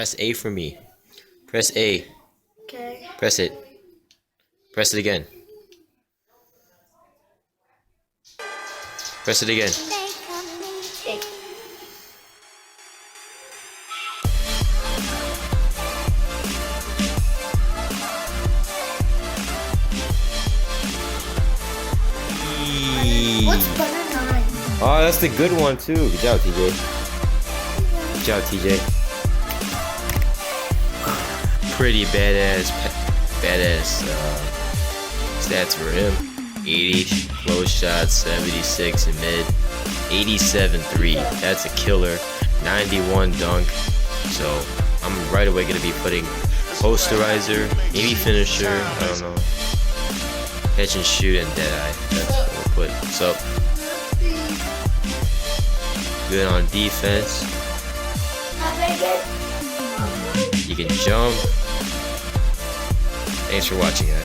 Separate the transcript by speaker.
Speaker 1: Press A for me. Press A.
Speaker 2: Okay.
Speaker 1: Press it. Press it again. Press it again.
Speaker 2: Okay. What's button 9?
Speaker 1: Oh, that's the good one too. Good job, TJ. Good job, TJ. Pretty badass stats for him. 80 close shots, 76 in mid, 87 3. That's a killer. 91 dunk. So I'm right away gonna be putting posterizer, maybe finisher. I don't know. Catch and shoot and deadeye. That's what we'll put. So good on defense. You can jump. Thanks for watching, guys.